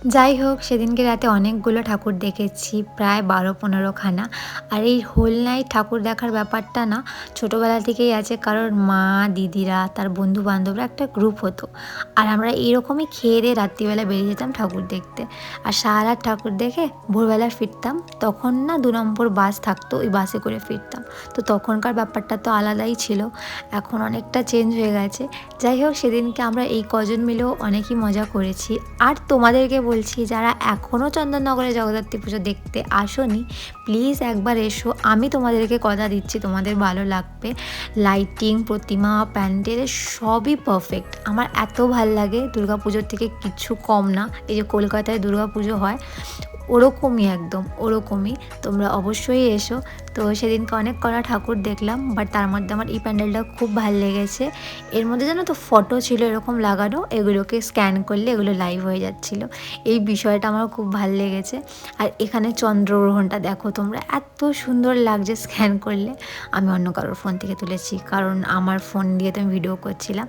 যাই হোক, সেদিনকে রাতে অনেকগুলো ঠাকুর দেখেছি, প্রায় ১২-১৫ খানা। আর এই হোল নাইট ঠাকুর দেখার ব্যাপারটা না ছোটোবেলা থেকেই আছে, কারণ মা, দিদিরা, তার বন্ধু-বান্ধবরা একটা গ্রুপ হতো। আর আমরা এইরকমই খেয়ে-দেয়ে রাত্রিবেলা বেরিয়ে যেতাম ঠাকুর দেখতে। আর সারারাত ঠাকুর দেখে ভোরবেলা ফিরতাম। তখন না ২ নম্বর বাস থাকতো, ওই বাসে করে ফিরতাম। তো তখনকার ব্যাপারটা তো আলাদাই ছিল, এখন অনেকটা চেঞ্জ হয়ে গেছে। যাই হোক, সেদিনকে আমরা এই কজন মিলেও অনেকই মজা করেছি। আর তোমাদেরকে বলছি, যারা এখনও চন্দননগরে জগদ্ধাত্রী পুজো দেখতে আসোনি, প্লিজ একবার এসো। আমি তোমাদেরকে কথা দিচ্ছি তোমাদের ভালো লাগবে। লাইটিং, প্রতিমা, প্যান্ডেল সবই পারফেক্ট। আমার এত ভাল লাগে, দুর্গাপুজোর থেকে কিচ্ছু কম না। এই যে কলকাতায় দুর্গাপুজো হয় ওরকমই, একদম ওরকমই। তোমরা অবশ্যই এসো। তো সেদিনকে অনেক কটা ঠাকুর দেখলাম, বাট তার মধ্যে আমার এই প্যান্ডেলটা খুব ভালো লেগেছে। এর মধ্যে জানো তো ফটো ছিল এরকম লাগানো, এগুলোকে স্ক্যান করলে এগুলো লাইভ হয়ে যাচ্ছিল। এই বিষয়টা আমার খুব ভালো লেগেছে। আর এখানে চন্দ্রগ্রহণটা দেখো তোমরা, এত সুন্দর লাগছে স্ক্যান করলে। আমি অন্য কারোর ফোন থেকে তুলেছি, কারণ আমার ফোন দিয়ে তো আমি ভিডিও করছিলাম।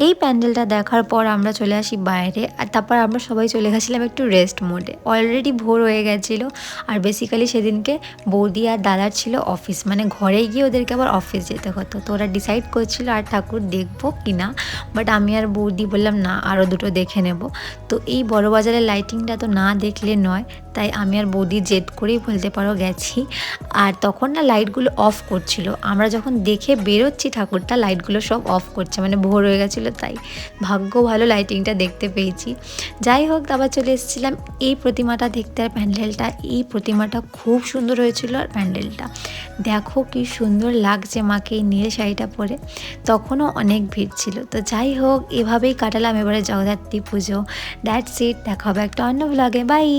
এই প্যান্ডেলটা দেখার পর আমরা চলে আসি বাইরে, আর তারপর আমরা সবাই চলে গেছিলাম একটু রেস্ট মোডে। অলরেডি ভোর হয়ে গেছিলো। আর বেসিক্যালি সেদিনকে বৌদি আর দাদার ছিল অফিস, মানে ঘরে গিয়ে ওদেরকে আবার অফিস যেতে হতো। তো ওরা ডিসাইড করছিল আর ঠাকুর দেখবো কি না, বাট আমি আর বৌদি বললাম না, আরও দুটো দেখে নেব। তো এই বড় বাজারের লাইটিংটা তো না দেখলে নয়, তাই আমি আর বৌদি জেদ করেই বলতে পারো গেছি। আর তখন না লাইটগুলো অফ করছিল, আমরা যখন দেখে বেরোচ্ছি ঠাকুরটা লাইটগুলো সব অফ করছে, মানে ভোর হয়ে গেছিলো, তাই ভাগ্য ভালো লাইটিংটা দেখতে পেয়েছি। যাই হোক, আবার চলে এসেছিলাম এই প্রতিমাটা দেখতে। আর প্যান্ডেলটা, এই প্রতিমাটা খুব সুন্দর হয়েছিল। আর প্যান্ডেলটা দেখো কি সুন্দর লাগছে মাকে এই নীল শাড়িটা পরে। তখনও অনেক ভিড় ছিল। তো যাই হোক, এভাবেই কাটালাম এবারে জগদ্ধাত্রী পুজো। দ্যাটস ইট, দেখা হবে একটা অন্য ব্লগে। বাই।